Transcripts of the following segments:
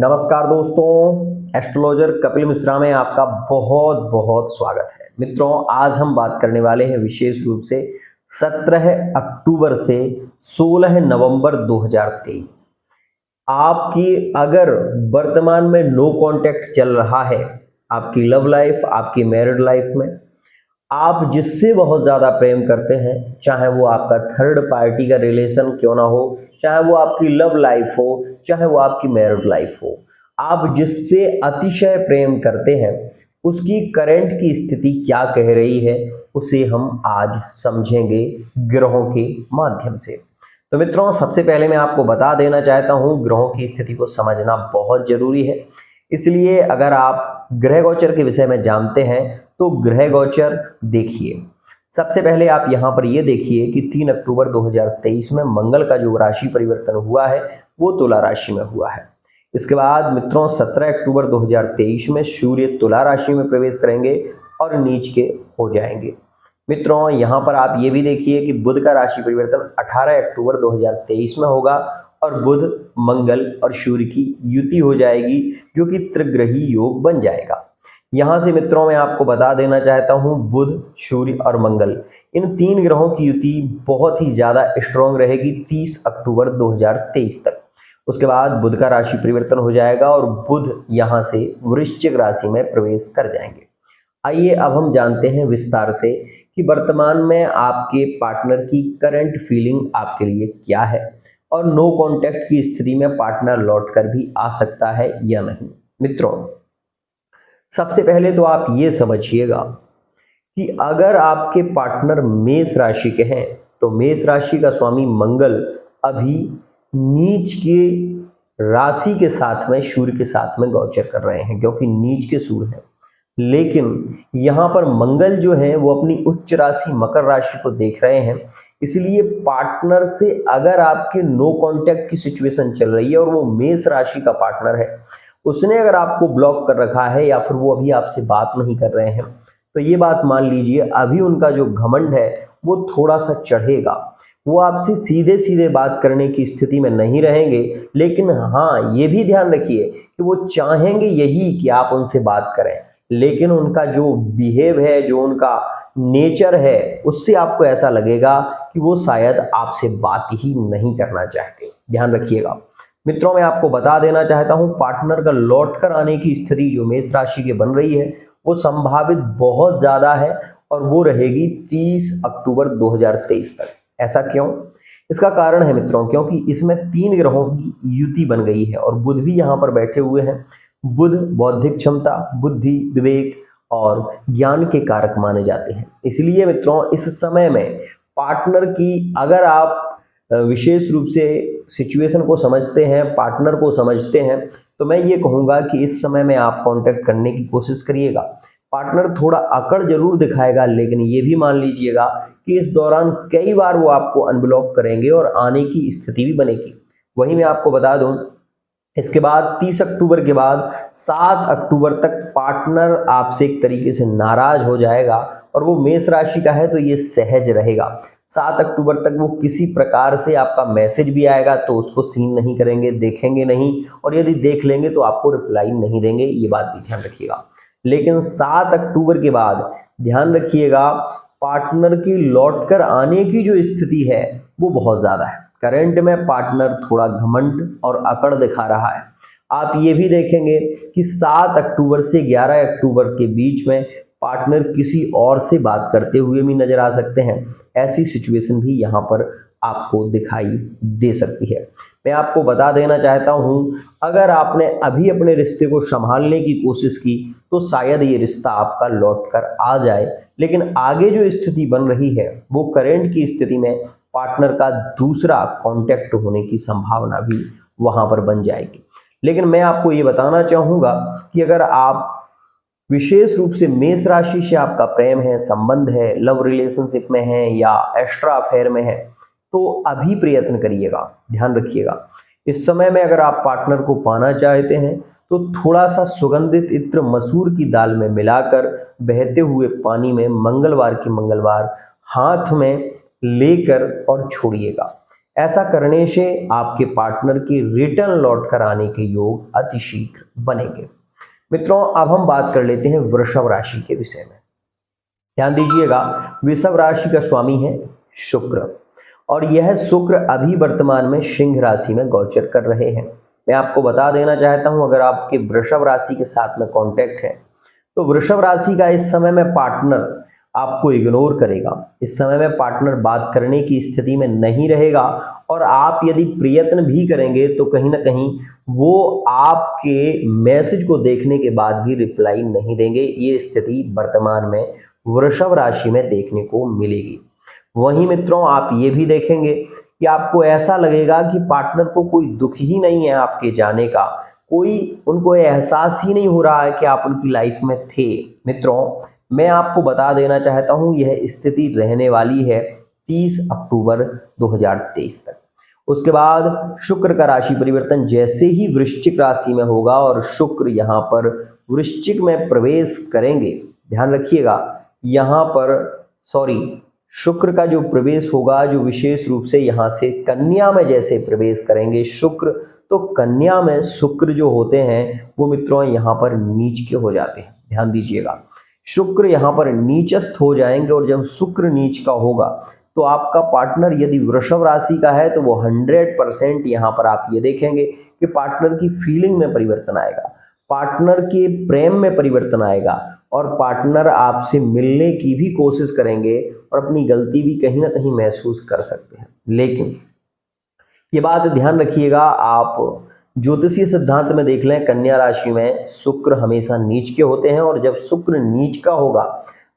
नमस्कार दोस्तों, एस्ट्रोलॉजर कपिल मिश्रा में आपका बहुत बहुत स्वागत है। मित्रों, आज हम बात करने वाले हैं विशेष रूप से 17 अक्टूबर से 16 नवंबर 2023। आपकी अगर वर्तमान में नो कांटेक्ट चल रहा है, आपकी लव लाइफ, आपकी मैरिड लाइफ में आप जिससे बहुत ज़्यादा प्रेम करते हैं, चाहे वो आपका थर्ड पार्टी का रिलेशन क्यों ना हो, चाहे वो आपकी लव लाइफ हो, चाहे वो आपकी मैरिड लाइफ हो, आप जिससे अतिशय प्रेम करते हैं उसकी करंट की स्थिति क्या कह रही है, उसे हम आज समझेंगे ग्रहों के माध्यम से। तो मित्रों, सबसे पहले मैं आपको बता देना चाहता हूँ, ग्रहों की स्थिति को समझना बहुत जरूरी है। इसलिए अगर आप ग्रह गोचर के विषय में जानते हैं तो ग्रह गोचर देखिए। सबसे पहले आप यहाँ पर ये देखिए कि 3 अक्टूबर 2023 में मंगल का जो राशि परिवर्तन हुआ है वो तुला राशि में हुआ है। इसके बाद मित्रों 17 अक्टूबर 2023 में सूर्य तुला राशि में प्रवेश करेंगे और नीच के हो जाएंगे। मित्रों, यहाँ पर आप ये भी देखिए कि बुध का राशि परिवर्तन 18 अक्टूबर 2023 में होगा और बुध, मंगल और सूर्य की युति हो जाएगी जो कि त्रिग्रही योग बन जाएगा। यहां से मित्रों मैं आपको बता देना चाहता हूं, बुध, सूर्य और मंगल, इन तीन ग्रहों की युति बहुत ही ज्यादा स्ट्रॉन्ग रहेगी 30 अक्टूबर 2023 तक। उसके बाद बुध का राशि परिवर्तन हो जाएगा और बुध यहां से वृश्चिक राशि में प्रवेश कर जाएंगे। आइए अब हम जानते हैं विस्तार से कि वर्तमान में आपके पार्टनर की करंट फीलिंग आपके लिए क्या है और नो कांटेक्ट की स्थिति में पार्टनर लौटकर भी आ सकता है या नहीं। मित्रों, सबसे पहले तो आप ये समझिएगा कि अगर आपके पार्टनर मेष राशि के हैं तो मेष राशि का स्वामी मंगल अभी नीच के राशि के साथ में, सूर्य के साथ में गोचर कर रहे हैं, क्योंकि नीच के सूर्य हैं। लेकिन यहाँ पर मंगल जो है वो अपनी उच्च राशि मकर राशि को देख रहे हैं। इसलिए पार्टनर से अगर आपके नो कांटेक्ट की सिचुएशन चल रही है और वो मेष राशि का पार्टनर है, उसने अगर आपको ब्लॉक कर रखा है या फिर वो अभी आपसे बात नहीं कर रहे हैं, तो ये बात मान लीजिए अभी उनका जो घमंड है वो थोड़ा सा चढ़ेगा। वो आपसे सीधे सीधे बात करने की स्थिति में नहीं रहेंगे, लेकिन हाँ ये भी ध्यान रखिए कि वो चाहेंगे यही कि आप उनसे बात करें, लेकिन उनका जो बिहेव है, जो उनका नेचर है, उससे आपको ऐसा लगेगा कि वो शायद आपसे बात ही नहीं करना चाहते। ध्यान रखिएगा। मित्रों, मैं आपको बता देना चाहता हूं, पार्टनर का लौट कर आने की स्थिति जो मेष राशि की बन रही है वो संभावित बहुत ज्यादा है और वो रहेगी 30 अक्टूबर 2023 तक। ऐसा क्यों? इसका कारण है मित्रों, क्योंकि इसमें 3 ग्रहों की युति बन गई है और बुध भी यहाँ पर बैठे हुए हैं। बुध बौद्धिक क्षमता, बुद्धि, विवेक और ज्ञान के कारक माने जाते हैं। इसलिए मित्रों, इस समय में पार्टनर की अगर आप विशेष रूप से सिचुएशन को समझते हैं, पार्टनर को समझते हैं, तो मैं ये कहूँगा कि इस समय में आप कांटेक्ट करने की कोशिश करिएगा। पार्टनर थोड़ा अकड़ जरूर दिखाएगा, लेकिन ये भी मान लीजिएगा कि इस दौरान कई बार वो आपको अनब्लॉक करेंगे और आने की स्थिति भी बनेगी। वही मैं आपको बता दूं, इसके बाद 30 अक्टूबर के बाद 7 अक्टूबर तक पार्टनर आपसे एक तरीके से नाराज हो जाएगा और वो मेष राशि का है तो ये सहज रहेगा। 7 अक्टूबर तक वो किसी प्रकार से आपका मैसेज भी आएगा तो उसको सीन नहीं करेंगे, देखेंगे नहीं, और यदि देख लेंगे तो आपको रिप्लाई नहीं देंगे। ये बात भी ध्यान रखिएगा। लेकिन 7 अक्टूबर के बाद ध्यान रखिएगा, पार्टनर की लौटकर आने की जो स्थिति है वो बहुत ज्यादा है। करंट में पार्टनर थोड़ा घमंड और अकड़ दिखा रहा है। आप ये भी देखेंगे कि 7 अक्टूबर से 11 अक्टूबर के बीच में पार्टनर किसी और से बात करते हुए भी नजर आ सकते हैं। ऐसी सिचुएशन भी यहाँ पर आपको दिखाई दे सकती है। मैं आपको बता देना चाहता हूँ, अगर आपने अभी अपने रिश्ते को संभालने की कोशिश की तो शायद ये रिश्ता आपका लौट कर आ जाए, लेकिन आगे जो स्थिति बन रही है वो करंट की स्थिति में पार्टनर का दूसरा कांटेक्ट होने की संभावना भी वहां पर बन जाएगी। लेकिन मैं आपको ये बताना चाहूंगा कि अगर आप विशेष रूप से मेष राशि से आपका प्रेम है, संबंध है, लव रिलेशनशिप में है या एक्स्ट्रा अफेयर में है, तो अभी प्रयत्न करिएगा। ध्यान रखिएगा, इस समय में अगर आप पार्टनर को पाना चाहते हैं तो थोड़ा सा सुगंधित इत्र मसूर की दाल में मिलाकर बहते हुए पानी में मंगलवार के मंगलवार हाथ में लेकर और छोड़िएगा। ऐसा करने से आपके पार्टनर के रिटर्न लौट कर आने के योग अतिशीघ्र बनेंगे। मित्रों, अब हम बात कर लेते हैं वृषभ राशि के विषय में। ध्यान दीजिएगा, वृषभ राशि का स्वामी है शुक्र, और यह शुक्र अभी वर्तमान में सिंह राशि में गोचर कर रहे हैं। मैं आपको बता देना चाहता हूं, अगर आपके वृषभ राशि के साथ में कांटेक्ट है तो वृषभ राशि का इस समय में पार्टनर आपको इग्नोर करेगा। इस समय में पार्टनर बात करने की स्थिति में नहीं रहेगा, और आप यदि प्रयत्न भी करेंगे तो कहीं ना कहीं वो आपके मैसेज को देखने के बाद भी रिप्लाई नहीं देंगे। ये स्थिति वर्तमान में वृषभ राशि में देखने को मिलेगी। वहीं मित्रों, आप ये भी देखेंगे कि आपको ऐसा लगेगा कि पार्टनर को कोई दुख ही नहीं है आपके जाने का, कोई उनको एहसास ही नहीं हो रहा है कि आप उनकी लाइफ में थे। मित्रों, मैं आपको बता देना चाहता हूं, यह स्थिति रहने वाली है 30 अक्टूबर 2023 तक। उसके बाद शुक्र का राशि परिवर्तन जैसे ही वृश्चिक राशि में होगा और शुक्र यहाँ पर वृश्चिक में प्रवेश करेंगे, ध्यान रखिएगा, यहाँ पर शुक्र का जो प्रवेश होगा, जो विशेष रूप से यहाँ से कन्या में जैसे प्रवेश करेंगे शुक्र, तो कन्या में शुक्र जो होते हैं वो मित्रों यहाँ पर नीच के हो जाते हैं। ध्यान दीजिएगा, शुक्र यहाँ पर नीचस्थ हो जाएंगे, और जब शुक्र नीच का होगा तो आपका पार्टनर यदि वृषभ राशि का है तो वो 100% यहाँ पर आप ये देखेंगे कि पार्टनर की फीलिंग में परिवर्तन आएगा, पार्टनर के प्रेम में परिवर्तन आएगा, और पार्टनर आपसे मिलने की भी कोशिश करेंगे और अपनी गलती भी कहीं ना कहीं महसूस कर सकते हैं। लेकिन ये बात ध्यान रखिएगा, आप ज्योतिषीय सिद्धांत में देख लें, कन्या राशि में शुक्र हमेशा नीच के होते हैं, और जब शुक्र नीच का होगा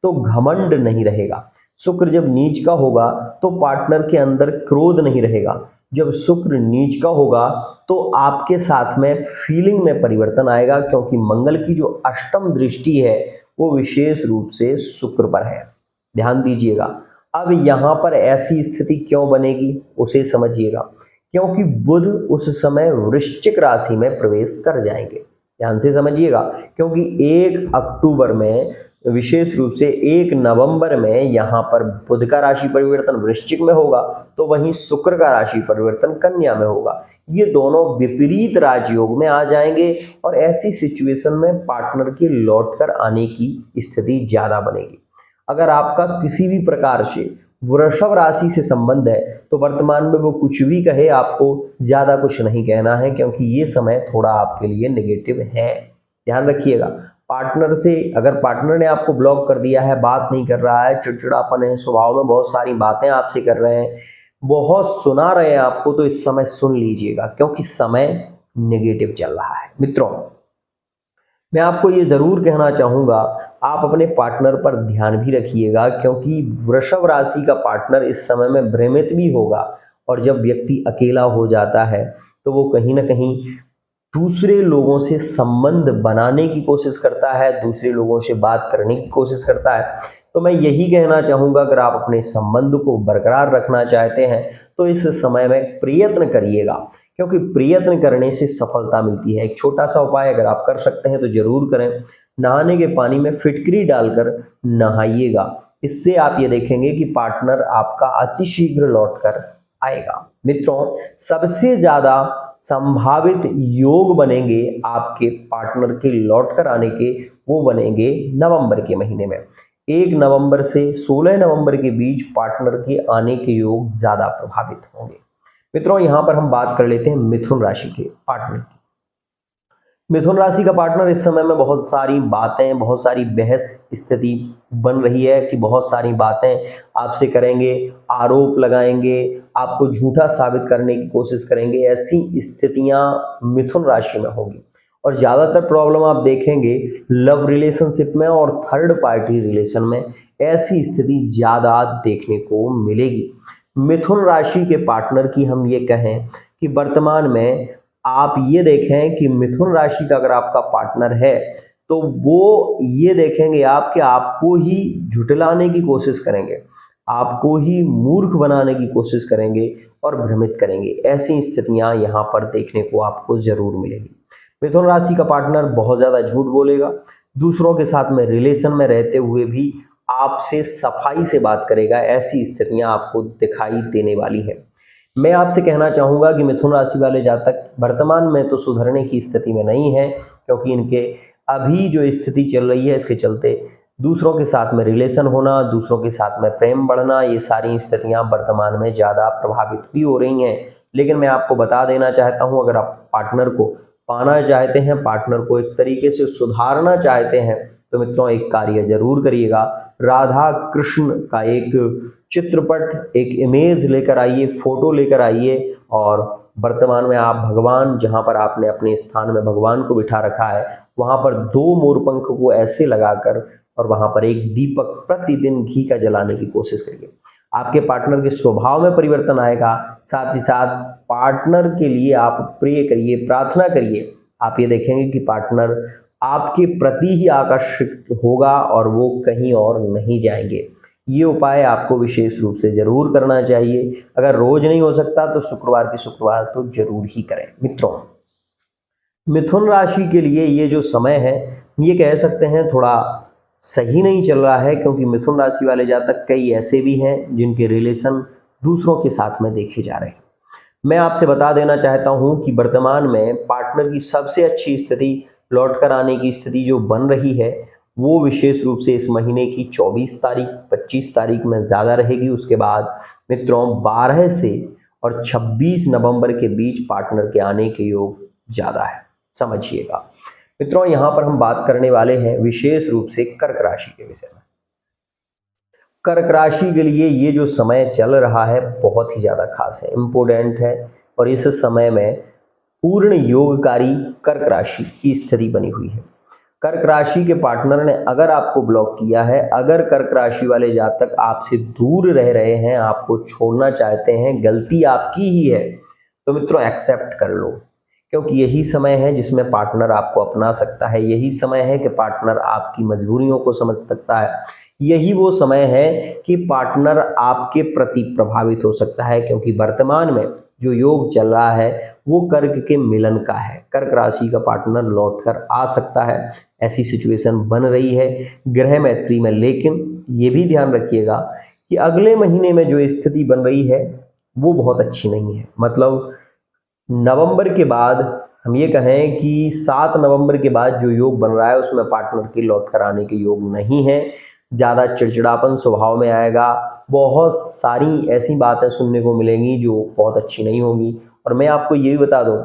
तो घमंड नहीं रहेगा। शुक्र जब नीच का होगा तो पार्टनर के अंदर क्रोध नहीं रहेगा। जब शुक्र नीच का होगा तो आपके साथ में फीलिंग में परिवर्तन आएगा, क्योंकि मंगल की जो अष्टम दृष्टि है वो विशेष रूप से शुक्र पर है। ध्यान दीजिएगा, अब यहाँ पर ऐसी स्थिति क्यों बनेगी उसे समझिएगा, क्योंकि बुध उस समय वृश्चिक राशि में प्रवेश कर जाएंगे। ध्यान से समझिएगा, क्योंकि 1 अक्टूबर में, विशेष रूप से 1 नवंबर में यहाँ पर बुध का राशि परिवर्तन वृश्चिक में होगा, तो वहीं शुक्र का राशि परिवर्तन कन्या में होगा। ये दोनों विपरीत राजयोग में आ जाएंगे, और ऐसी सिचुएशन में पार्टनर के लौट कर आने की स्थिति ज्यादा बनेगी। अगर आपका किसी भी प्रकार से वृषभ राशि से संबंध है तो वर्तमान में वो कुछ भी कहे, आपको ज्यादा कुछ नहीं कहना है, क्योंकि ये समय थोड़ा आपके लिए नेगेटिव है। ध्यान रखिएगा, पार्टनर से, अगर पार्टनर ने आपको ब्लॉक कर दिया है, बात नहीं कर रहा है, चिड़चिड़ापन है, स्वभाव में बहुत सारी बातें आपसे कर रहे हैं, बहुत सुना रहे हैं आपको, तो इस समय सुन लीजिएगा, क्योंकि समय नेगेटिव चल रहा है। मित्रों, मैं आपको ये जरूर कहना चाहूंगा, आप अपने पार्टनर पर ध्यान भी रखिएगा, क्योंकि वृषभ राशि का पार्टनर इस समय में भ्रमित भी होगा, और जब व्यक्ति अकेला हो जाता है तो वो कहीं ना कहीं दूसरे लोगों से संबंध बनाने की कोशिश करता है, दूसरे लोगों से बात करने की कोशिश करता है। तो मैं यही कहना चाहूँगा, अगर आप अपने संबंध को बरकरार रखना चाहते हैं तो इस समय में प्रयत्न करिएगा, क्योंकि प्रयत्न करने से सफलता मिलती है। एक छोटा सा उपाय अगर आप कर सकते हैं तो जरूर करें, नहाने के पानी में फिटकरी डालकर नहाइएगा। इससे आप ये देखेंगे कि पार्टनर आपका अतिशीघ्र लौट कर आएगा। मित्रों, सबसे ज्यादा संभावित योग बनेंगे आपके पार्टनर के लौट कर आने के, वो बनेंगे नवंबर के महीने में। 1 नवंबर से 16 नवंबर के बीच पार्टनर के आने के योग ज्यादा प्रभावित होंगे। मित्रों, यहां पर हम बात कर लेते हैं मिथुन राशि के पार्टनर की। मिथुन राशि का पार्टनर इस समय में बहुत सारी बातें, बहुत सारी बहस स्थिति बन रही है कि बहुत सारी बातें आपसे करेंगे, आरोप लगाएंगे, आपको झूठा साबित करने की कोशिश करेंगे। ऐसी स्थितियां मिथुन राशि में होगी, और ज्यादातर प्रॉब्लम आप देखेंगे लव रिलेशनशिप में और थर्ड पार्टी रिलेशन में ऐसी स्थिति ज्यादा देखने को मिलेगी। मिथुन राशि के पार्टनर की हम ये कहें कि वर्तमान में आप ये देखें कि मिथुन राशि का अगर आपका पार्टनर है तो वो ये देखेंगे आप कि आपको ही झुठलाने की कोशिश करेंगे, आपको ही मूर्ख बनाने की कोशिश करेंगे और भ्रमित करेंगे। ऐसी स्थितियां यहाँ पर देखने को आपको जरूर मिलेगी। मिथुन राशि का पार्टनर बहुत ज्यादा झूठ बोलेगा, दूसरों के साथ में रिलेशन में रहते हुए भी आपसे सफाई से बात करेगा। ऐसी स्थितियां आपको दिखाई देने वाली है। मैं आपसे कहना चाहूँगा कि मिथुन राशि वाले जातक वर्तमान में तो सुधरने की स्थिति में नहीं है, क्योंकि इनके अभी जो स्थिति चल रही है इसके चलते दूसरों के साथ में रिलेशन होना, दूसरों के साथ में प्रेम बढ़ना, ये सारी स्थितियां वर्तमान में ज़्यादा प्रभावित भी हो रही हैं। लेकिन मैं आपको बता देना चाहता हूं, अगर आप पार्टनर को पाना चाहते हैं, पार्टनर को एक तरीके से सुधारना चाहते हैं, तो मित्रों एक कार्य जरूर करिएगा। राधा कृष्ण का एक चित्रपट, एक इमेज लेकर आइए, फोटो लेकर आइए, और वर्तमान में आप भगवान, जहां पर आपने अपने स्थान में भगवान को बिठा रखा है, वहां पर 2 मोरपंख को ऐसे लगाकर और वहां पर एक दीपक प्रतिदिन घी का जलाने की कोशिश करिए। आपके पार्टनर के स्वभाव में परिवर्तन आएगा। साथ ही साथ पार्टनर के लिए आप प्रे करिए, प्रार्थना करिए। आप ये देखेंगे कि पार्टनर आपके प्रति ही आकर्षित होगा और वो कहीं और नहीं जाएंगे। ये उपाय आपको विशेष रूप से जरूर करना चाहिए। अगर रोज नहीं हो सकता तो शुक्रवार की शुक्रवार तो जरूर ही करें। मित्रों, मिथुन राशि के लिए ये जो समय है, ये कह सकते हैं थोड़ा सही नहीं चल रहा है, क्योंकि मिथुन राशि वाले जातक कई ऐसे भी हैं जिनके रिलेशन दूसरों के साथ में देखे जा रहे हैं। मैं आपसे बता देना चाहता हूं कि वर्तमान में पार्टनर की सबसे अच्छी स्थिति, लौट कर आने की स्थिति जो बन रही है, वो विशेष रूप से इस महीने की 24 तारीख 25 तारीख में ज़्यादा रहेगी। उसके बाद मित्रों 12 से और 26 नवंबर के बीच पार्टनर के आने के योग ज़्यादा है, समझिएगा। मित्रों, यहाँ पर हम बात करने वाले हैं विशेष रूप से कर्क राशि के विषय में। कर्क राशि के लिए ये जो समय चल रहा है बहुत ही ज़्यादा खास है, इम्पोर्टेंट है, और इस समय में पूर्ण योगकारी कर्क राशि की स्थिति बनी हुई है। कर्क राशि के पार्टनर ने अगर आपको ब्लॉक किया है, अगर कर्क राशि वाले जातक आपसे दूर रह रहे हैं, आपको छोड़ना चाहते हैं, गलती आपकी ही है, तो मित्रों एक्सेप्ट कर लो, क्योंकि यही समय है जिसमें पार्टनर आपको अपना सकता है। यही समय है कि पार्टनर आपकी मजबूरियों को समझ सकता है। यही वो समय है कि पार्टनर आपके प्रति प्रभावित हो सकता है, क्योंकि वर्तमान में जो योग चल रहा है वो कर्क के मिलन का है। कर्क राशि का पार्टनर लौटकर आ सकता है, ऐसी सिचुएशन बन रही है ग्रह मैत्री में। लेकिन ये भी ध्यान रखिएगा कि अगले महीने में जो स्थिति बन रही है वो बहुत अच्छी नहीं है। मतलब नवंबर के बाद हम ये कहें कि 7 नवंबर के बाद जो योग बन रहा है उसमें पार्टनर के लौट कर आने के योग नहीं है। ज़्यादा चिड़चिड़ापन स्वभाव में आएगा, बहुत सारी ऐसी बातें सुनने को मिलेंगी जो बहुत अच्छी नहीं होंगी। और मैं आपको ये भी बता दूं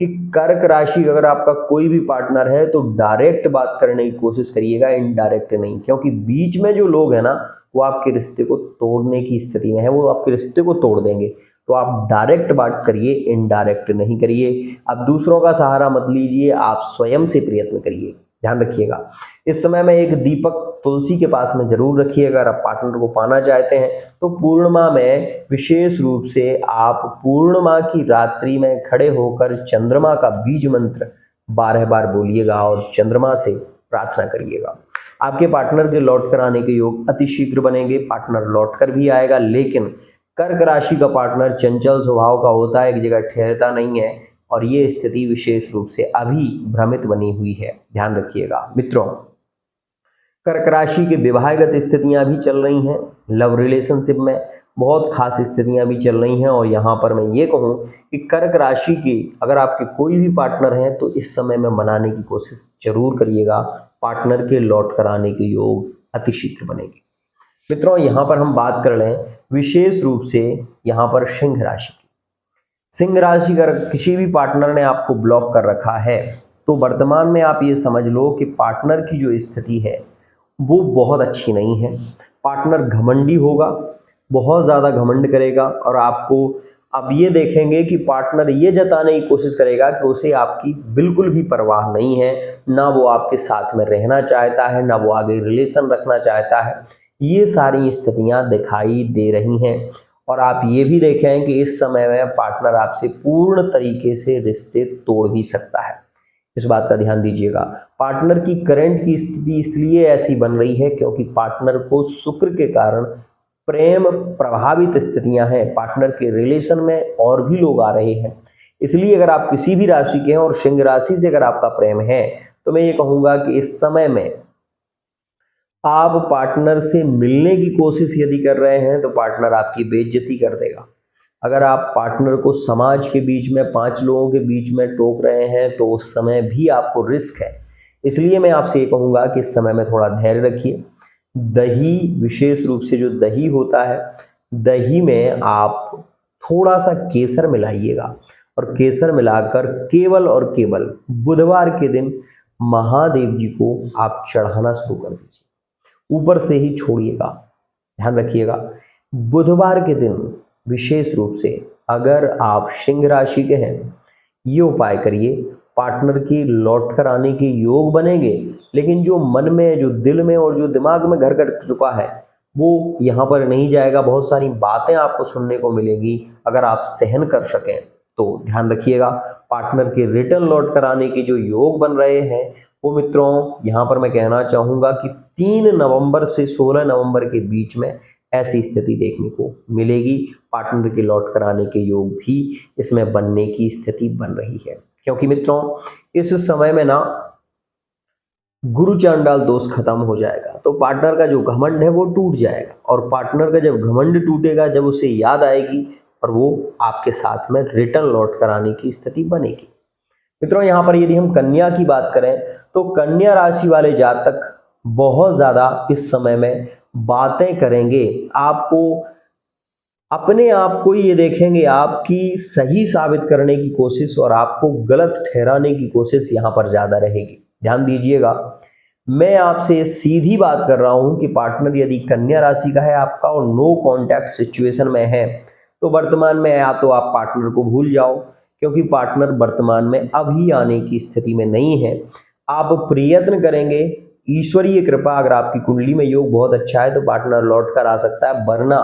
कि कर्क राशि अगर आपका कोई भी पार्टनर है तो डायरेक्ट बात करने की कोशिश करिएगा, इनडायरेक्ट नहीं, क्योंकि बीच में जो लोग हैं ना वो आपके रिश्ते को तोड़ने की स्थिति में है, वो आपके रिश्ते को तोड़ देंगे। तो आप डायरेक्ट बात करिए, इनडायरेक्ट नहीं करिए। आप दूसरों का सहारा मत लीजिए, आप स्वयं से प्रयत्न करिए। ध्यान रखिएगा, इस समय में एक दीपक तुलसी के पास में जरूर रखिए। अगर आप पार्टनर को पाना चाहते हैं तो पूर्णिमा में विशेष रूप से आप पूर्णिमा की रात्रि में खड़े होकर चंद्रमा का बीज मंत्र 12 बार बोलिएगा और चंद्रमा से प्रार्थना करिएगा। आपके पार्टनर के लौट कर आने के योग अति शीघ्र बनेंगे। पार्टनर लौट कर भी आएगा, लेकिन कर्क राशि का पार्टनर चंचल स्वभाव का होता है, एक जगह ठहरता नहीं है, और ये स्थिति विशेष रूप से अभी भ्रमित बनी हुई है। ध्यान रखिएगा मित्रों, कर्क राशि के विवाहगत स्थितियां भी चल रही हैं, लव रिलेशनशिप में बहुत खास स्थितियां भी चल रही हैं। और यहाँ पर मैं ये कहूँ कि कर्क राशि के अगर आपके कोई भी पार्टनर हैं तो इस समय में मनाने की कोशिश जरूर करिएगा। पार्टनर के लौट कर आने के योग अति शीघ्र बनेंगे। मित्रों, यहाँ पर हम बात कर लें विशेष रूप से यहाँ पर सिंह राशि की। सिंह राशि अगर किसी भी पार्टनर ने आपको ब्लॉक कर रखा है तो वर्तमान में आप ये समझ लो कि पार्टनर की जो स्थिति है वो बहुत अच्छी नहीं है। पार्टनर घमंडी होगा, बहुत ज़्यादा घमंड करेगा, और आपको अब ये देखेंगे कि पार्टनर ये जताने की कोशिश करेगा कि उसे आपकी बिल्कुल भी परवाह नहीं है, ना वो आपके साथ में रहना चाहता है, ना वो आगे रिलेशन रखना चाहता है। ये सारी स्थितियां दिखाई दे रही हैं। और आप ये भी देखें कि इस समय में पार्टनर आपसे पूर्ण तरीके से रिश्ते तोड़ भी सकता है। इस बात का ध्यान दीजिएगा। पार्टनर की करंट की स्थिति इसलिए ऐसी बन रही है क्योंकि पार्टनर को शुक्र के कारण प्रेम प्रभावित स्थितियां हैं। पार्टनर के रिलेशन में और भी लोग आ रहे हैं। इसलिए अगर आप किसी भी राशि के हैं और सिंह राशि से अगर आपका प्रेम है तो मैं ये कहूंगा कि इस समय में आप पार्टनर से मिलने की कोशिश यदि कर रहे हैं तो पार्टनर आपकी बेइज्जती कर देगा। अगर आप पार्टनर को समाज के बीच में 5 लोगों के बीच में टोक रहे हैं तो उस समय भी आपको रिस्क है। इसलिए मैं आपसे ये कहूँगा कि इस समय में थोड़ा धैर्य रखिए। दही, विशेष रूप से जो दही होता है, दही में आप थोड़ा सा केसर मिलाइएगा और केसर मिलाकर केवल और केवल बुधवार के दिन महादेव जी को आप चढ़ाना शुरू कर दीजिए। ऊपर से ही छोड़िएगा, ध्यान रखिएगा। बुधवार के दिन विशेष रूप से अगर आप सिंह राशि के हैं, ये उपाय करिए। पार्टनर की लौट कर आने के योग बनेंगे, लेकिन जो मन में, जो दिल में और जो दिमाग में घर कर चुका है वो यहाँ पर नहीं जाएगा। बहुत सारी बातें आपको सुनने को मिलेगी। अगर आप सहन कर सकें तो ध्यान रखिएगा। पार्टनर के रिटर्न लौट कर आने के जो योग बन रहे हैं वो मित्रों, यहाँ पर मैं कहना चाहूँगा कि 3 नवंबर से 16 नवंबर के बीच में ऐसी स्थिति देखने को मिलेगी। पार्टनर के लौट कर आने के योग भी इसमें बनने की स्थिति बन रही है, क्योंकि मित्रों इस समय में ना गुरु चांडाल दोष खत्म हो जाएगा, तो पार्टनर का जो घमंड है वो टूट जाएगा। और पार्टनर का जब घमंड टूटेगा, जब उसे याद आएगी और वो आपके साथ में रिटर्न लौट कर आने की स्थिति बनेगी। मित्रों यहाँ पर यदि हम कन्या की बात करें तो कन्या राशि वाले जातक बहुत ज्यादा इस समय में बातें करेंगे। आपको अपने आप को ये देखेंगे आपकी सही साबित करने की कोशिश और आपको गलत ठहराने की कोशिश यहाँ पर ज्यादा रहेगी। ध्यान दीजिएगा, मैं आपसे सीधी बात कर रहा हूं कि पार्टनर यदि कन्या राशि का है आपका और नो कांटेक्ट सिचुएशन में है तो वर्तमान में या तो आप पार्टनर को भूल जाओ, क्योंकि पार्टनर वर्तमान में अभी आने की स्थिति में नहीं है। आप प्रयत्न करेंगे, ईश्वरीय कृपा, अगर आपकी कुंडली में योग बहुत अच्छा है तो पार्टनर लौट कर आ सकता है। वरना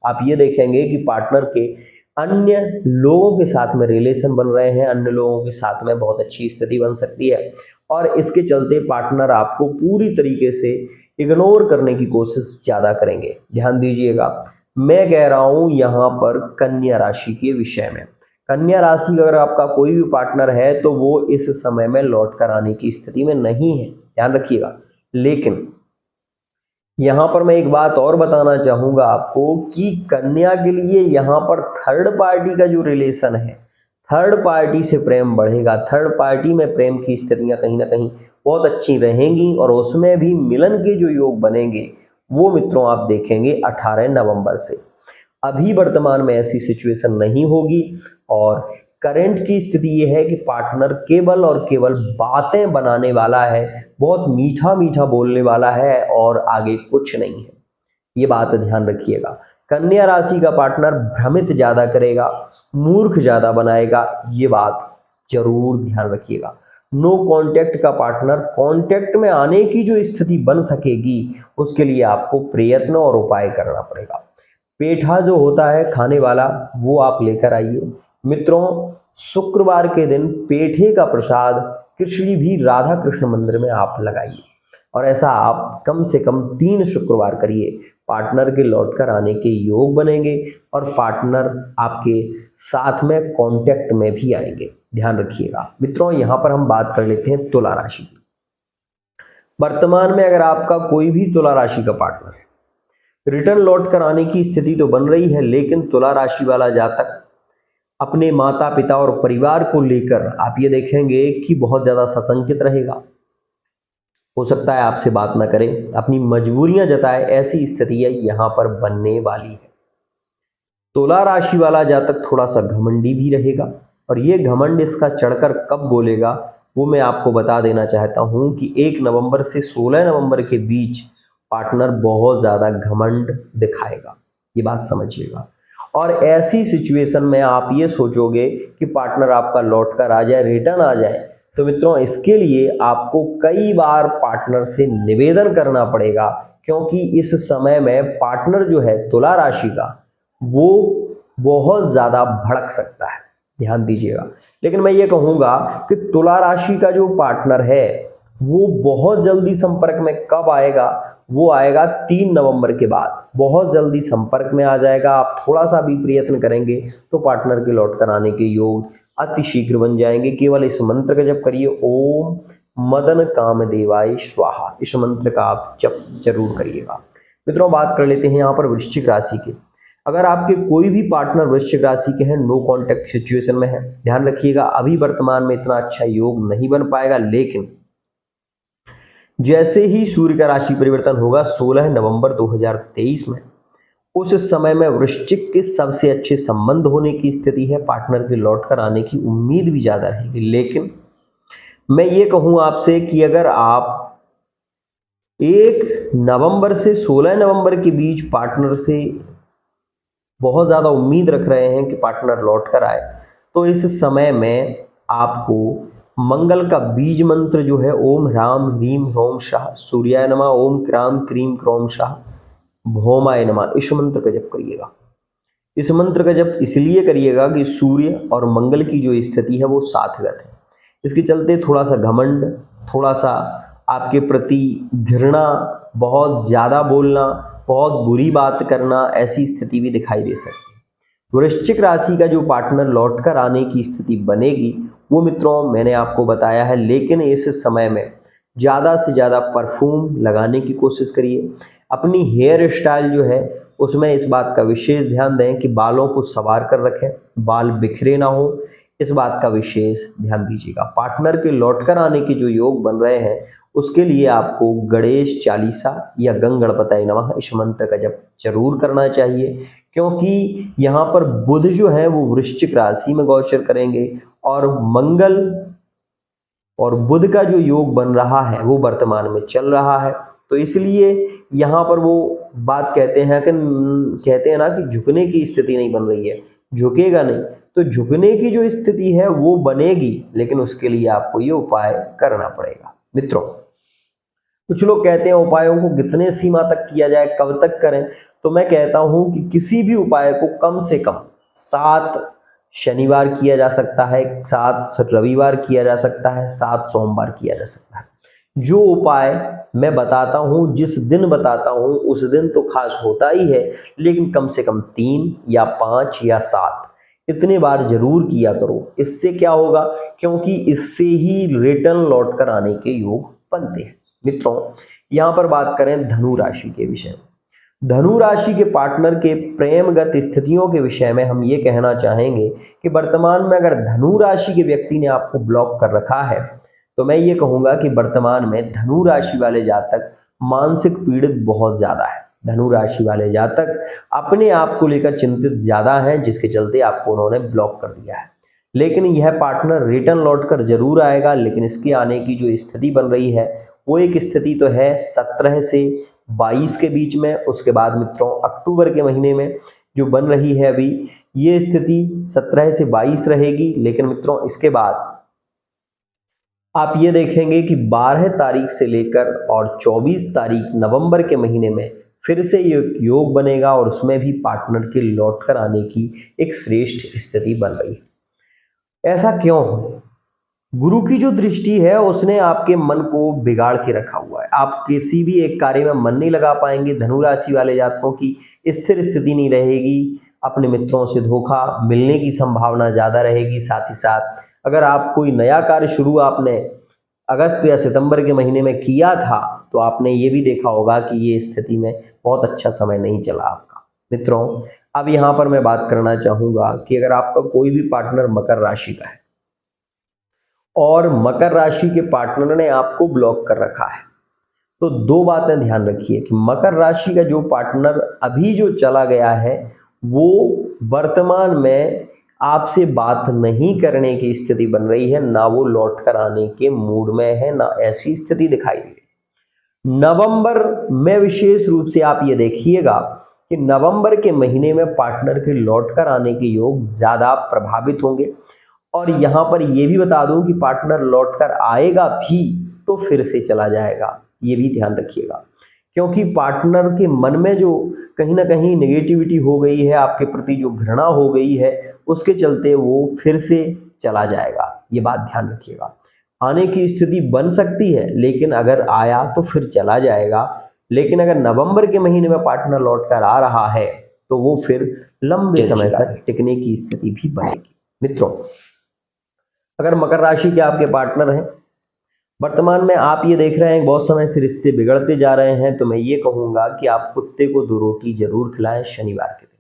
आप ये देखेंगे कि पार्टनर के अन्य लोगों के साथ में रिलेशन बन रहे हैं, अन्य लोगों के साथ में बहुत अच्छी स्थिति बन सकती है और इसके चलते पार्टनर आपको पूरी तरीके से इग्नोर करने की कोशिश ज्यादा करेंगे। ध्यान दीजिएगा, मैं कह रहा हूं यहाँ पर कन्या राशि के विषय में। कन्या राशि अगर आपका कोई भी पार्टनर है तो वो इस समय में लौट कर आने की स्थिति में नहीं है, ध्यान रखिएगा। लेकिन यहाँ पर मैं एक बात और बताना चाहूंगा आपको कि कन्या के लिए यहाँ पर थर्ड पार्टी का जो रिलेशन है, थर्ड पार्टी से प्रेम बढ़ेगा। थर्ड पार्टी में प्रेम की स्थितियां कहीं ना कहीं बहुत अच्छी रहेंगी और उसमें भी मिलन के जो योग बनेंगे वो मित्रों आप देखेंगे 18 नवंबर से। अभी वर्तमान में ऐसी सिचुएशन नहीं होगी और करंट की स्थिति ये है कि पार्टनर केवल और केवल बातें बनाने वाला है, बहुत मीठा मीठा बोलने वाला है और आगे कुछ नहीं है। ये बात ध्यान रखिएगा। कन्या राशि का पार्टनर भ्रमित ज्यादा करेगा, मूर्ख ज्यादा बनाएगा, ये बात जरूर ध्यान रखिएगा। नो कांटेक्ट का पार्टनर कांटेक्ट में आने की जो स्थिति बन सकेगी उसके लिए आपको प्रयत्न और उपाय करना पड़ेगा। पेठा जो होता है खाने वाला वो आप लेकर आइए। मित्रों शुक्रवार के दिन पेठे का प्रसाद कृष्ण भी राधा कृष्ण मंदिर में आप लगाइए और ऐसा आप कम से कम 3 शुक्रवार करिए। पार्टनर के लौटकर आने के योग बनेंगे और पार्टनर आपके साथ में कांटेक्ट में भी आएंगे। ध्यान रखिएगा। मित्रों यहाँ पर हम बात कर लेते हैं तुला राशि की। वर्तमान में अगर आपका कोई भी तुला राशि का पार्टनर है, रिटर्न लौट कर आने की स्थिति तो बन रही है, लेकिन तुला राशि वाला जातक अपने माता पिता और परिवार को लेकर आप ये देखेंगे कि बहुत ज्यादा सशंकित रहेगा। हो सकता है आपसे बात ना करे, अपनी मजबूरियां जताए, ऐसी स्थिति यहां पर बनने वाली है। तुला राशि वाला जातक थोड़ा सा घमंडी भी रहेगा और ये घमंड इसका चढ़कर कब बोलेगा वो मैं आपको बता देना चाहता हूं कि 1 नवंबर से 16 नवंबर के बीच पार्टनर बहुत ज्यादा घमंड दिखाएगा, ये बात समझिएगा। और ऐसी सिचुएशन में आप ये सोचोगे कि पार्टनर आपका लौट कर आ जाए, रिटर्न आ जाए, तो मित्रों इसके लिए आपको कई बार पार्टनर से निवेदन करना पड़ेगा, क्योंकि इस समय में पार्टनर जो है तुला राशि का वो बहुत ज्यादा भड़क सकता है। ध्यान दीजिएगा। लेकिन मैं ये कहूंगा कि तुला राशि का जो पार्टनर है वो बहुत जल्दी संपर्क में कब आएगा, वो आएगा 3 नवंबर के बाद, बहुत जल्दी संपर्क में आ जाएगा। आप थोड़ा सा भी प्रयत्न करेंगे तो पार्टनर के लौट कर आने के योग अति शीघ्र बन जाएंगे। केवल इस मंत्र का जप करिए, ओम मदन कामदेवाय स्वाहा, इस मंत्र का आप जप जरूर करिएगा। मित्रों बात कर लेते हैं यहाँ पर वृश्चिक राशि के। अगर आपके कोई भी पार्टनर वृश्चिक राशि के हैं, नो कांटेक्ट सिचुएशन में है, ध्यान रखिएगा अभी वर्तमान में इतना अच्छा योग नहीं बन पाएगा, लेकिन जैसे ही सूर्य का राशि परिवर्तन होगा 16 नवंबर 2023 में, उस समय में वृश्चिक के सबसे अच्छे संबंध होने की स्थिति है, पार्टनर के लौट कर आने की उम्मीद भी ज्यादा रहेगी। लेकिन मैं ये कहूँ आपसे कि अगर आप 1 नवंबर से 16 नवंबर के बीच पार्टनर से बहुत ज़्यादा उम्मीद रख रहे हैं कि पार्टनर लौट कर आए, तो इस समय में आपको मंगल का बीज मंत्र जो है ओम ह्राम ह्रीम ह्रोम शाह सूर्याय नमः, ओम क्राम क्रीम क्रोम शाह भौमाय नमः, इस मंत्र का जप करिएगा। इस मंत्र का जप इसलिए करिएगा कि सूर्य और मंगल की जो स्थिति है वो साथगत है, इसके चलते थोड़ा सा घमंड, थोड़ा सा आपके प्रति घृणा, बहुत ज़्यादा बोलना, बहुत बुरी बात करना, ऐसी स्थिति भी दिखाई दे सकती है। वृश्चिक राशि का जो पार्टनर लौटकर आने की स्थिति बनेगी वो मित्रों मैंने आपको बताया है, लेकिन इस समय में ज़्यादा से ज़्यादा परफ्यूम लगाने की कोशिश करिए। अपनी हेयर स्टाइल जो है उसमें इस बात का विशेष ध्यान दें कि बालों को संवार कर रखें, बाल बिखरे ना हो, इस बात का विशेष ध्यान दीजिएगा। पार्टनर के लौटकर आने के जो योग बन रहे हैं उसके लिए आपको गणेश चालीसा या गंगणपतये नमः इस मंत्र का जप जरूर करना चाहिए, क्योंकि यहाँ पर बुध जो है वो वृश्चिक राशि में गोचर करेंगे और मंगल और बुध का जो योग बन रहा है वो वर्तमान में चल रहा है। तो इसलिए यहाँ पर वो बात कहते हैं ना कि झुकने की स्थिति नहीं बन रही है, झुकेगा नहीं, तो झुकने की जो स्थिति है वो बनेगी, लेकिन उसके लिए आपको ये उपाय करना पड़ेगा। मित्रों कुछ लोग कहते हैं उपायों को कितने सीमा तक किया जाए, कब तक करें, तो मैं कहता हूं कि किसी भी उपाय को कम से कम 7 शनिवार किया जा सकता है, 7 रविवार किया जा सकता है, 7 सोमवार किया जा सकता है। जो उपाय मैं बताता हूं, जिस दिन बताता हूं उस दिन तो खास होता ही है, लेकिन कम से कम 3 या 5 या 7 इतने बार जरूर किया करो। इससे क्या होगा, क्योंकि इससे ही रिटर्न लौट कर आने के योग बनते हैं। मित्रों यहाँ पर बात करें धनु राशि के विषय में। धनु राशि के पार्टनर के प्रेमगत स्थितियों के विषय में हम ये कहना चाहेंगे कि वर्तमान में अगर धनु राशि के व्यक्ति ने आपको ब्लॉक कर रखा है, तो मैं ये कहूंगा कि वर्तमान में धनु राशि वाले जातक मानसिक पीड़ित बहुत ज्यादा है। धनु राशि वाले जातक अपने आप को लेकर चिंतित ज्यादा हैं, जिसके चलते आपको उन्होंने ब्लॉक कर दिया है। लेकिन यह पार्टनर रिटर्न लौट कर जरूर आएगा, लेकिन इसके आने की जो स्थिति बन रही है वो एक स्थिति तो है 17 से 22 के बीच में। उसके बाद मित्रों अक्टूबर के महीने में जो बन रही है अभी ये स्थिति 17 से 22 रहेगी। लेकिन मित्रों इसके बाद आप ये देखेंगे कि 12 तारीख से लेकर और 24 तारीख नवंबर के महीने में फिर से ये योग बनेगा और उसमें भी पार्टनर के लौट कर आने की एक श्रेष्ठ स्थिति बन रही है। ऐसा क्यों है? गुरु की जो दृष्टि है उसने आपके मन को बिगाड़ के रखा हुआ है। आप किसी भी एक कार्य में मन नहीं लगा पाएंगे। धनु राशि वाले जातकों की स्थिर स्थिति नहीं रहेगी, अपने मित्रों से धोखा मिलने की संभावना ज्यादा रहेगी। साथ ही साथ अगर आप कोई नया कार्य शुरू आपने अगस्त या सितंबर के महीने में किया था, तो आपने ये भी देखा होगा कि ये स्थिति में बहुत अच्छा समय नहीं चला आपका। मित्रों अब यहाँ पर मैं बात करना चाहूंगा कि अगर आपका कोई भी पार्टनर मकर राशि का है और मकर राशि के पार्टनर ने आपको ब्लॉक कर रखा है, तो 2 बातें ध्यान रखिए कि मकर राशि का जो पार्टनर अभी जो चला गया है वो वर्तमान में आपसे बात नहीं करने की स्थिति बन रही है, ना वो लौट कर आने के मूड में है, ना ऐसी स्थिति दिखाई दे रही। नवंबर में विशेष रूप से आप ये देखिएगा कि नवंबर के महीने में पार्टनर के लौट कर आने के योग ज्यादा प्रभावित होंगे। और यहाँ पर यह भी बता दूं कि पार्टनर लौटकर आएगा भी तो फिर से चला जाएगा, ये भी ध्यान रखिएगा, क्योंकि पार्टनर के मन में जो कहीं ना कहीं नेगेटिविटी हो गई है, आपके प्रति जो घृणा हो गई है, उसके चलते वो फिर से चला जाएगा। ये बात ध्यान रखिएगा। आने की स्थिति बन सकती है, लेकिन अगर आया तो फिर चला जाएगा। लेकिन अगर नवंबर के महीने में पार्टनर लौटकर आ रहा है तो वो फिर लंबे समय तक टिकने की स्थिति भी बनेगी। मित्रों अगर मकर राशि के आपके पार्टनर हैं, वर्तमान में आप ये देख रहे हैं बहुत समय से रिश्ते बिगड़ते जा रहे हैं, तो मैं ये कहूंगा कि आप कुत्ते को 2 रोटी जरूर खिलाएं शनिवार के दिन।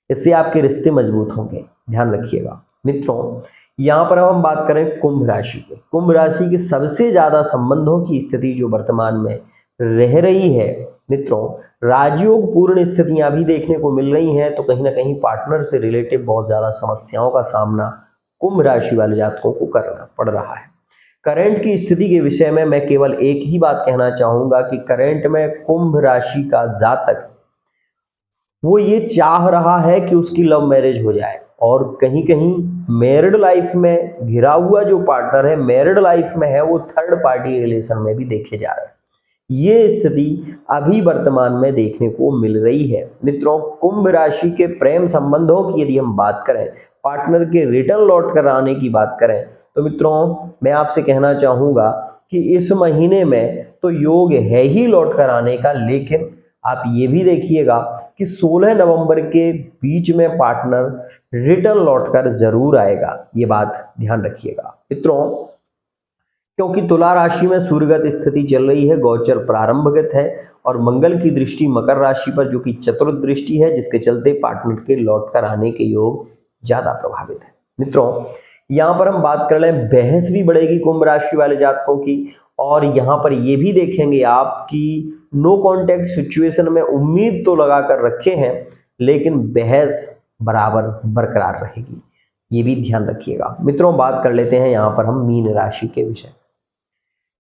इससे आपके रिश्ते मजबूत होंगे, ध्यान रखिएगा। मित्रों यहाँ पर हम बात करें कुंभ राशि के, कुंभ राशि के सबसे ज्यादा संबंधों की स्थिति जो वर्तमान में रह रही है मित्रों, राजयोग पूर्ण स्थितियां भी देखने को मिल रही हैं, तो कहीं ना कहीं पार्टनर से रिलेटेड बहुत ज्यादा समस्याओं का सामना कुंभ राशि वाले जातकों को करना पड़ रहा है। करंट की स्थिति के विषय में मैं केवल एक ही बात कहना चाहूंगा कि करंट में कुंभ राशि का जातक वो ये चाह रहा है कि उसकी लव मैरिज हो जाए, और कहीं कहीं मैरिड लाइफ में घिरा हुआ जो पार्टनर है मैरिड लाइफ में है, वो थर्ड पार्टी रिलेशन में भी देखे जा रहे हैं। ये स्थिति अभी वर्तमान में देखने को मिल रही है। मित्रों कुंभ राशि के प्रेम संबंधों की यदि हम बात करें, पार्टनर के रिटर्न लौट कर आने की बात करें, तो मित्रों मैं आपसे कहना चाहूंगा कि इस महीने में तो योग है ही लौट कर आने का, लेकिन आप ये भी देखिएगा कि 16 नवंबर के बीच में पार्टनर रिटर्न लौटकर जरूर आएगा, ये बात ध्यान रखिएगा। मित्रों क्योंकि तुला राशि में सूर्यगत स्थिति चल रही है, गोचर प्रारंभगत है, और मंगल की दृष्टि मकर राशि पर जो कि चतुर्थ दृष्टि है, जिसके चलते पार्टनर के लौट कर आने के योग ज्यादा प्रभावित है। मित्रों यहाँ पर हम बात कर लें, बहस भी बढ़ेगी कुंभ राशि वाले जातकों की, और यहाँ पर ये भी देखेंगे आप कि नो कॉन्टेक्ट सिचुएशन में उम्मीद तो लगा कर रखे हैं, लेकिन बहस बराबर बरकरार रहेगी, ये भी ध्यान रखिएगा। मित्रों बात कर लेते हैं यहाँ पर हम मीन राशि के विषय।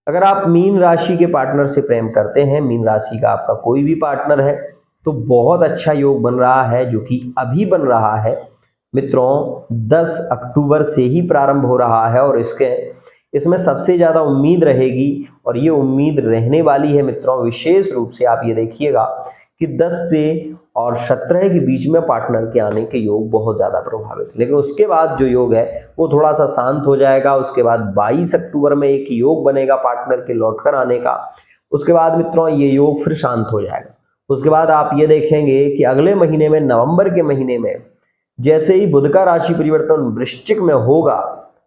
अगर आप मीन राशि के पार्टनर से प्रेम करते हैं, मीन राशि का आपका कोई भी पार्टनर है, तो बहुत अच्छा योग बन रहा है, जो कि अभी बन रहा है। मित्रों 10 अक्टूबर से ही प्रारंभ हो रहा है, और इसमें सबसे ज्यादा उम्मीद रहेगी, और ये उम्मीद रहने वाली है। मित्रों विशेष रूप से आप ये देखिएगा कि 10 से और 17 के बीच में पार्टनर के आने के योग बहुत ज्यादा प्रभावित, लेकिन उसके बाद जो योग है वो थोड़ा सा शांत हो जाएगा। उसके बाद 22 अक्टूबर में एक योग बनेगा पार्टनर के लौटकर आने का, उसके बाद मित्रों ये योग फिर शांत हो जाएगा। उसके बाद आप ये देखेंगे कि अगले महीने में नवंबर के महीने में जैसे ही बुध का राशि परिवर्तन वृश्चिक में होगा,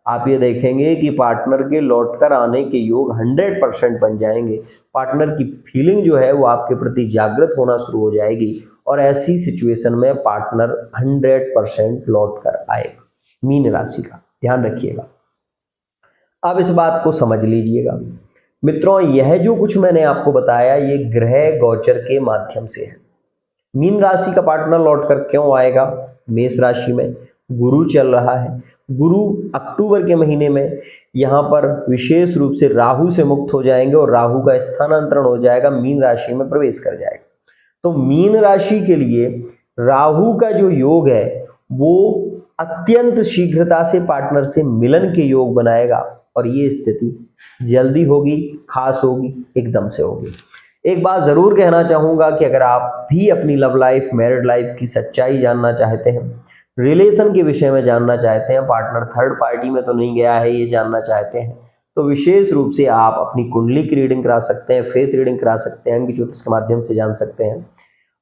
आप ये देखेंगे कि पार्टनर के लौटकर आने के योग 100% बन जाएंगे। पार्टनर की फीलिंग जो है वो आपके प्रति जागृत होना शुरू हो जाएगी, और ऐसी सिचुएशन में पार्टनर 100% लौटकर आएगा। मीन राशि का ध्यान रखिएगा। अब इस बात को समझ लीजिएगा मित्रों, यह जो कुछ मैंने आपको बताया ये ग्रह गोचर के माध्यम से है। मीन राशि का पार्टनर लौटकर क्यों आएगा? मेष राशि में गुरु चल रहा है, गुरु अक्टूबर के महीने में यहाँ पर विशेष रूप से राहु से मुक्त हो जाएंगे, और राहु का स्थानांतरण हो जाएगा, मीन राशि में प्रवेश कर जाएगा। तो मीन राशि के लिए राहु का जो योग है वो अत्यंत शीघ्रता से पार्टनर से मिलन के योग बनाएगा, और ये स्थिति जल्दी होगी, खास होगी, एकदम से होगी। एक बात जरूर कहना चाहूंगा कि अगर आप भी अपनी लव लाइफ मैरिड लाइफ की सच्चाई जानना चाहते हैं, रिलेशन के विषय में जानना चाहते हैं, पार्टनर थर्ड पार्टी में तो नहीं गया है ये जानना चाहते हैं, तो विशेष रूप से आप अपनी कुंडली की रीडिंग करा सकते हैं, फेस रीडिंग करा सकते हैं, अंक ज्योतिष के माध्यम से जान सकते हैं।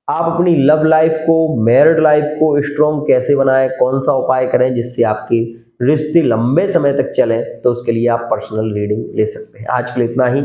आप अपनी लव लाइफ को मैरिड लाइफ को स्ट्रॉन्ग कैसे बनाएं, कौन सा उपाय करें जिससे आपके रिश्ते लंबे समय तक चलें, तो उसके लिए आप पर्सनल रीडिंग ले सकते हैं। आज के लिए इतना ही।